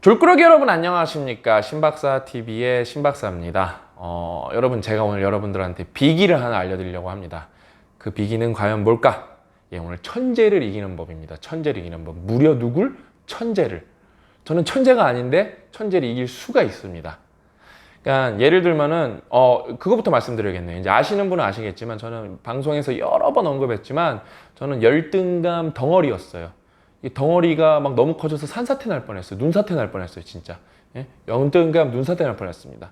졸꾸러기 여러분 안녕하십니까? 신박사TV의 신박사입니다. 여러분 제가 오늘 여러분들한테 비기를 하나 알려드리려고 합니다. 그 비기는 과연 뭘까? 오늘 천재를 이기는 법입니다. 천재를 이기는 법. 무려 누굴? 천재를. 저는 천재가 아닌데 천재를 이길 수가 있습니다. 그러니까 예를 들면은 그거부터 말씀드려야겠네요. 이제 아시는 분은 아시겠지만 저는 방송에서 여러 번 언급했지만 저는 열등감 덩어리였어요. 이 덩어리가 막 너무 커져서 산사태 날 뻔했어요. 눈사태 날 뻔했어요, 진짜. 열등감, 눈사태 날 뻔했습니다.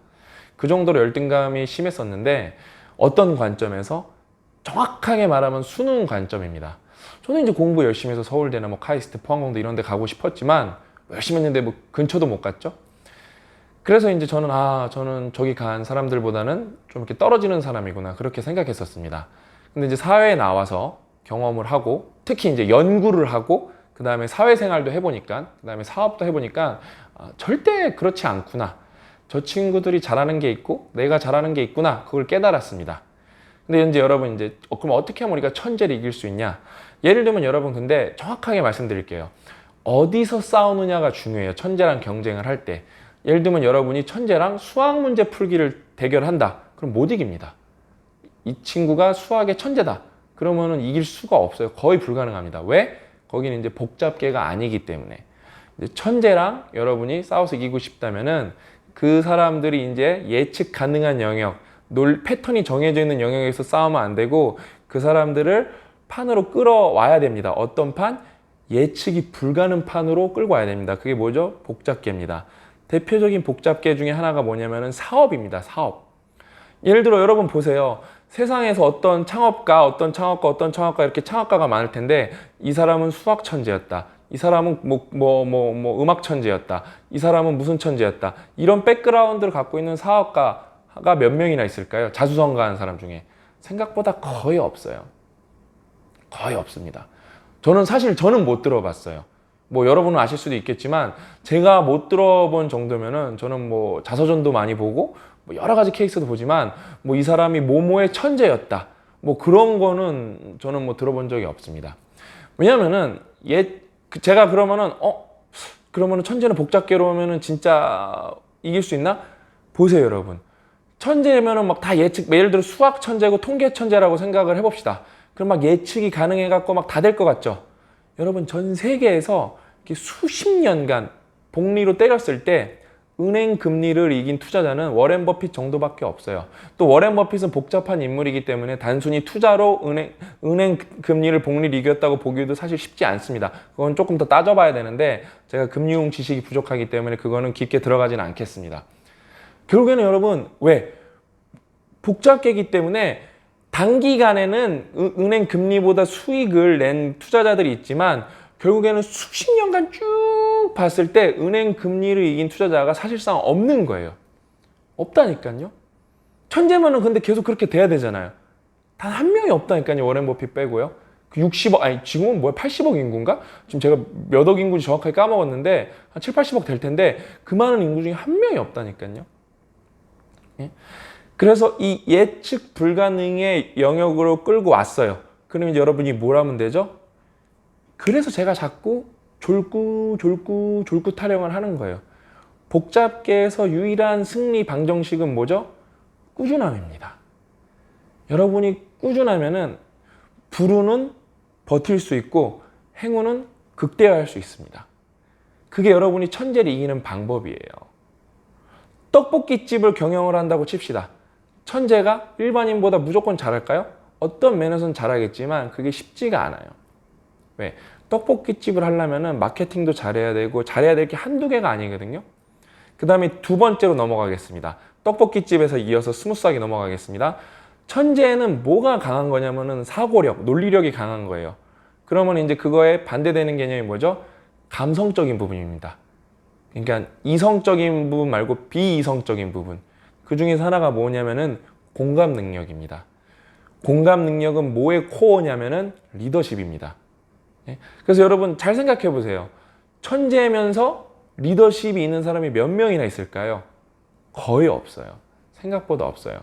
그 정도로 열등감이 심했었는데 어떤 관점에서 정확하게 말하면 수능 관점입니다. 저는 이제 공부 열심히 해서 서울대나 뭐 카이스트, 포항공대 이런 데 가고 싶었지만 열심히 했는데 뭐 근처도 못 갔죠. 그래서 이제 저는 저기 간 사람들보다는 좀 이렇게 떨어지는 사람이구나 그렇게 생각했었습니다. 근데 이제 사회에 나와서 경험을 하고 특히 이제 연구를 하고 그 다음에 사회생활도 해보니까 그 다음에 사업도 해보니까 절대 그렇지 않구나. 저 친구들이 잘하는 게 있고 내가 잘하는 게 있구나. 그걸 깨달았습니다. 근데 이제 여러분 이제 그럼 어떻게 하면 우리가 천재를 이길 수 있냐? 예를 들면 여러분 근데 정확하게 말씀드릴게요. 어디서 싸우느냐가 중요해요. 천재랑 경쟁을 할 때. 예를 들면 여러분이 천재랑 수학 문제 풀기를 대결한다. 그럼 못 이깁니다. 이 친구가 수학의 천재다. 그러면은 이길 수가 없어요. 거의 불가능합니다. 왜? 거기는 이제 복잡계가 아니기 때문에. 이제 천재랑 여러분이 싸워서 이기고 싶다면은 그 사람들이 이제 예측 가능한 영역, 패턴이 정해져 있는 영역에서 싸우면 안 되고 그 사람들을 판으로 끌어와야 됩니다. 어떤 판? 예측이 불가능 판으로 끌고 와야 됩니다. 그게 뭐죠? 복잡계입니다. 대표적인 복잡계 중에 하나가 뭐냐면은 사업입니다. 사업. 예를 들어 여러분 보세요. 세상에서 어떤 창업가 이렇게 창업가가 많을 텐데 이 사람은 수학 천재였다. 이 사람은 음악 천재였다. 이 사람은 무슨 천재였다. 이런 백그라운드를 갖고 있는 사업가가 몇 명이나 있을까요? 자수성가한 사람 중에. 생각보다 거의 없어요. 거의 없습니다. 저는 못 들어봤어요. 뭐 여러분은 아실 수도 있겠지만 제가 못 들어본 정도면은 저는 뭐 자서전도 많이 보고 뭐 여러 가지 케이스도 보지만 뭐 이 사람이 뭐뭐의 천재였다. 뭐 그런 거는 저는 뭐 들어본 적이 없습니다. 왜냐면은 제가 그러면은 천재는 복잡계로 오면은 진짜 이길 수 있나? 보세요, 여러분. 천재면은 막 다 예를 들어 수학 천재고 통계 천재라고 생각을 해봅시다. 그럼 막 예측이 가능해갖고 막 다 될 것 같죠? 여러분 전 세계에서 수십 년간 복리로 때렸을 때 은행 금리를 이긴 투자자는 워렌 버핏 정도밖에 없어요. 또 워렌 버핏은 복잡한 인물이기 때문에 단순히 투자로 은행 금리를 복리를 이겼다고 보기도 사실 쉽지 않습니다. 그건 조금 더 따져봐야 되는데 제가 금융 지식이 부족하기 때문에 그거는 깊게 들어가지는 않겠습니다. 결국에는 여러분 왜? 복잡계이기 때문에 단기간에는 은행 금리보다 수익을 낸 투자자들이 있지만 결국에는 수십 년간 쭉 봤을 때 은행 금리를 이긴 투자자가 사실상 없는 거예요. 없다니까요. 천재면은 근데 계속 그렇게 돼야 되잖아요. 단 한 명이 없다니까요. 워렌 버핏 빼고요. 60억, 아니 지금은 뭐야 80억 인구인가? 지금 제가 몇 억 인구인지 정확하게 까먹었는데 한 7, 80억 될 텐데 그 많은 인구 중에 한 명이 없다니까요. 예? 그래서 이 예측 불가능의 영역으로 끌고 왔어요. 그럼 이제 여러분이 뭘 하면 되죠? 그래서 제가 자꾸 졸꾸 타령을 하는 거예요. 복잡계에서 유일한 승리 방정식은 뭐죠? 꾸준함입니다. 여러분이 꾸준하면은 불운은 버틸 수 있고 행운은 극대화할 수 있습니다. 그게 여러분이 천재를 이기는 방법이에요. 떡볶이집을 경영을 한다고 칩시다. 천재가 일반인보다 무조건 잘할까요? 어떤 면에서는 잘하겠지만 그게 쉽지가 않아요. 왜? 떡볶이집을 하려면은 마케팅도 잘해야 되고 잘해야 될 게 한두 개가 아니거든요. 그 다음에 두 번째로 넘어가겠습니다. 떡볶이집에서 이어서 스무스하게 넘어가겠습니다. 천재는 뭐가 강한 거냐면은 사고력, 논리력이 강한 거예요. 그러면 이제 그거에 반대되는 개념이 뭐죠? 감성적인 부분입니다. 그러니까 이성적인 부분 말고 비이성적인 부분. 그 중에서 하나가 뭐냐면은 공감 능력입니다. 공감 능력은 뭐의 코어냐면은 리더십입니다. 그래서 여러분 잘 생각해 보세요. 천재면서 리더십이 있는 사람이 몇 명이나 있을까요? 거의 없어요. 생각보다 없어요.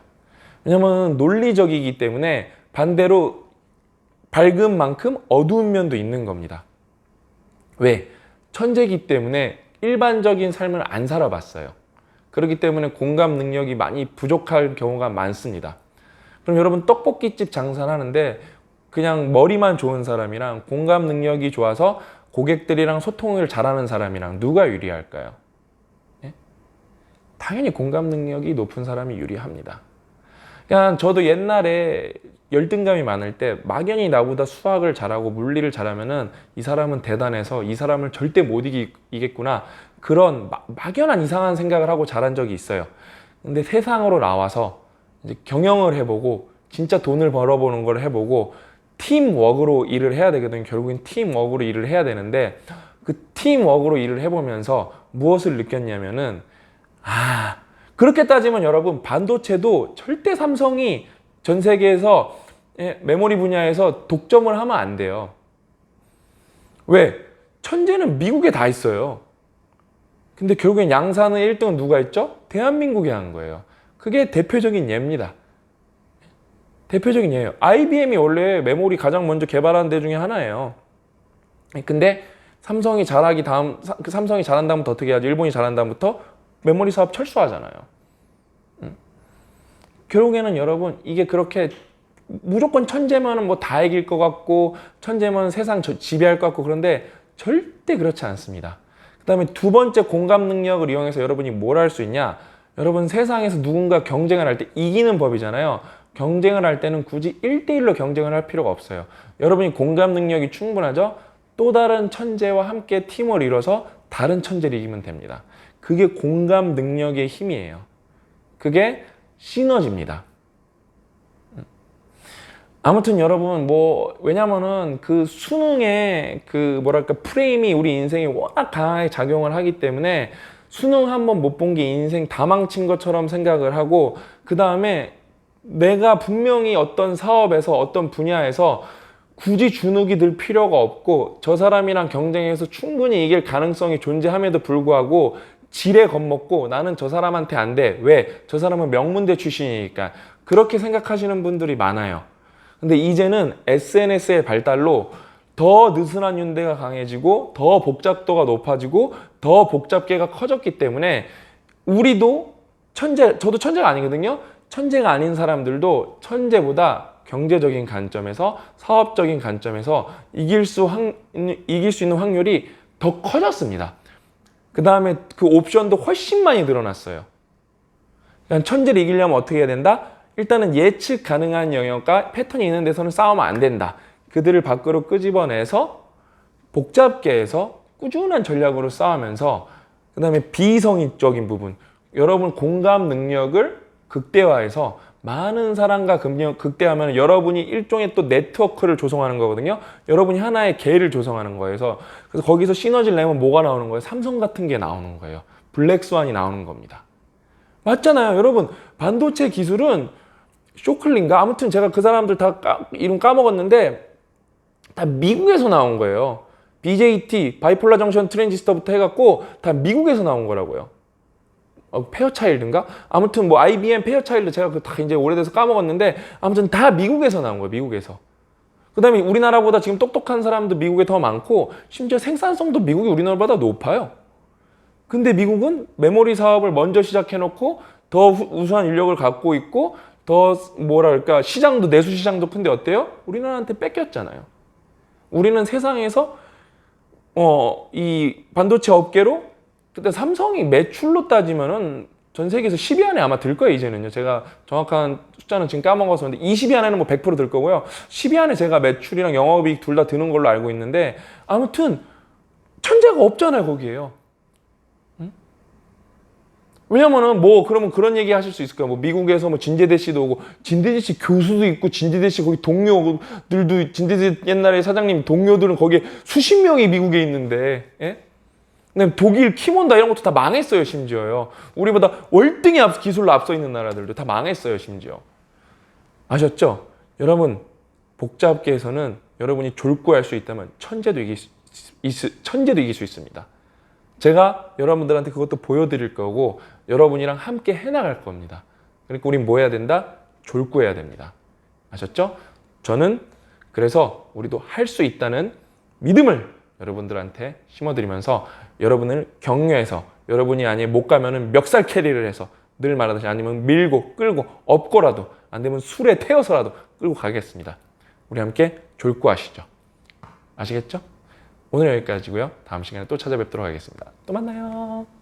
왜냐면 논리적이기 때문에 반대로 밝은 만큼 어두운 면도 있는 겁니다. 왜? 천재이기 때문에 일반적인 삶을 안 살아봤어요. 그렇기 때문에 공감 능력이 많이 부족할 경우가 많습니다. 그럼 여러분 떡볶이집 장사를 하는데 그냥 머리만 좋은 사람이랑 공감 능력이 좋아서 고객들이랑 소통을 잘하는 사람이랑 누가 유리할까요? 예? 당연히 공감 능력이 높은 사람이 유리합니다. 그냥 저도 옛날에 열등감이 많을 때 막연히 나보다 수학을 잘하고 물리를 잘하면은 이 사람은 대단해서 이 사람을 절대 못 이기겠구나, 그런 막연한 이상한 생각을 하고 자란 적이 있어요. 근데 세상으로 나와서 이제 경영을 해보고 진짜 돈을 벌어보는 걸 해보고 팀워크로 일을 해야 되거든요. 결국엔 팀워크로 일을 해야 되는데 그 팀워크로 일을 해보면서 무엇을 느꼈냐면은 그렇게 따지면 여러분 반도체도 절대 삼성이 전 세계에서 메모리 분야에서 독점을 하면 안 돼요. 왜? 천재는 미국에 다 있어요. 근데 결국엔 양산은 1등은 누가 했죠? 대한민국이 한 거예요. 그게 대표적인 예입니다. 대표적인 예예요. IBM이 원래 메모리 가장 먼저 개발한 데 중에 하나예요. 근데 삼성이 잘한 다음부터 어떻게 하죠? 일본이 잘한 다음부터 메모리 사업 철수하잖아요. 결국에는 여러분 이게 그렇게 무조건 천재만은 뭐 다 이길 것 같고 천재만 세상 지배할 것 같고 그런데 절대 그렇지 않습니다. 그 다음에 두 번째 공감 능력을 이용해서 여러분이 뭘 할 수 있냐? 여러분 세상에서 누군가 경쟁을 할 때 이기는 법이잖아요. 경쟁을 할 때는 굳이 1대1로 경쟁을 할 필요가 없어요. 여러분이 공감 능력이 충분하죠? 또 다른 천재와 함께 팀을 이뤄서 다른 천재를 이기면 됩니다. 그게 공감 능력의 힘이에요. 그게 시너지입니다. 아무튼 여러분 왜냐면은 그 수능의 그 프레임이 우리 인생에 워낙 강하게 작용을 하기 때문에 수능 한 번 못 본 게 인생 다 망친 것처럼 생각을 하고 그 다음에 내가 분명히 어떤 사업에서 어떤 분야에서 굳이 주눅이 들 필요가 없고 저 사람이랑 경쟁해서 충분히 이길 가능성이 존재함에도 불구하고 지레 겁먹고 나는 저 사람한테 안 돼. 왜? 저 사람은 명문대 출신이니까. 그렇게 생각하시는 분들이 많아요. 근데 이제는 SNS의 발달로 더 느슨한 윤대가 강해지고 더 복잡도가 높아지고 더 복잡계가 커졌기 때문에 우리도 저도 천재가 아니거든요. 천재가 아닌 사람들도 천재보다 경제적인 관점에서 사업적인 관점에서 이길 수 있는 확률이 더 커졌습니다. 그 다음에 그 옵션도 훨씬 많이 늘어났어요. 그러니까 천재를 이기려면 어떻게 해야 된다? 일단은 예측 가능한 영역과 패턴이 있는 데서는 싸우면 안 된다. 그들을 밖으로 끄집어내서 복잡계에서 꾸준한 전략으로 싸우면서 그 다음에 비성의적인 부분, 여러분 공감 능력을 극대화해서 많은 사람과 극대화하면 여러분이 일종의 또 네트워크를 조성하는 거거든요. 여러분이 하나의 개를 조성하는 거여서 그래서 거기서 시너지를 내면 뭐가 나오는 거예요? 삼성 같은 게 나오는 거예요. 블랙스완이 나오는 겁니다. 맞잖아요. 여러분 반도체 기술은 쇼클린가? 아무튼 제가 그 사람들 다 이름 까먹었는데 다 미국에서 나온 거예요. BJT, 바이폴라 정션 트랜지스터부터 해갖고 다 미국에서 나온 거라고요. 페어차일드인가? 아무튼 IBM 페어차일드 제가 다 이제 오래돼서 까먹었는데 아무튼 다 미국에서 나온 거예요. 미국에서. 그 다음에 우리나라보다 지금 똑똑한 사람도 미국에 더 많고 심지어 생산성도 미국이 우리나라보다 높아요. 근데 미국은 메모리 사업을 먼저 시작해놓고 더 우수한 인력을 갖고 있고 더 시장도 내수 시장도 큰데 어때요? 우리나라한테 뺏겼잖아요. 우리는 세상에서 이 반도체 업계로 그때 삼성이 매출로 따지면은 전 세계에서 10위 안에 아마 들 거예요, 이제는요. 제가 정확한 숫자는 지금 까먹었었는데 20위 안에는 100% 들 거고요. 10위 안에 제가 매출이랑 영업이익 둘 다 드는 걸로 알고 있는데 아무튼 천재가 없잖아요, 거기에요. 왜냐면은 그러면 그런 얘기 하실 수 있을 거예요. 미국에서 진재대 씨도 오고, 진재대 씨 교수도 있고, 진재대 씨 거기 동료들도, 진재대 옛날에 사장님 동료들은 거기에 수십 명이 미국에 있는데, 예? 근데 독일, 키몬다 이런 것도 다 망했어요, 심지어요. 우리보다 월등히 기술로 앞서 있는 나라들도 다 망했어요, 심지어. 아셨죠? 여러분, 복잡계에서는 여러분이 졸고할 수 있다면 천재도 이길 수 있습니다. 제가 여러분들한테 그것도 보여드릴 거고 여러분이랑 함께 해나갈 겁니다. 그러니까 우린 뭐 해야 된다? 졸고해야 됩니다. 아셨죠? 저는 그래서 우리도 할 수 있다는 믿음을 여러분들한테 심어드리면서 여러분을 격려해서 여러분이 아니 못 가면은 멱살 캐리를 해서 늘 말하듯이 아니면 밀고 끌고 업고라도 안 되면 술에 태워서라도 끌고 가겠습니다. 우리 함께 졸고하시죠. 아시겠죠? 오늘 여기까지고요. 다음 시간에 또 찾아뵙도록 하겠습니다. 또 만나요.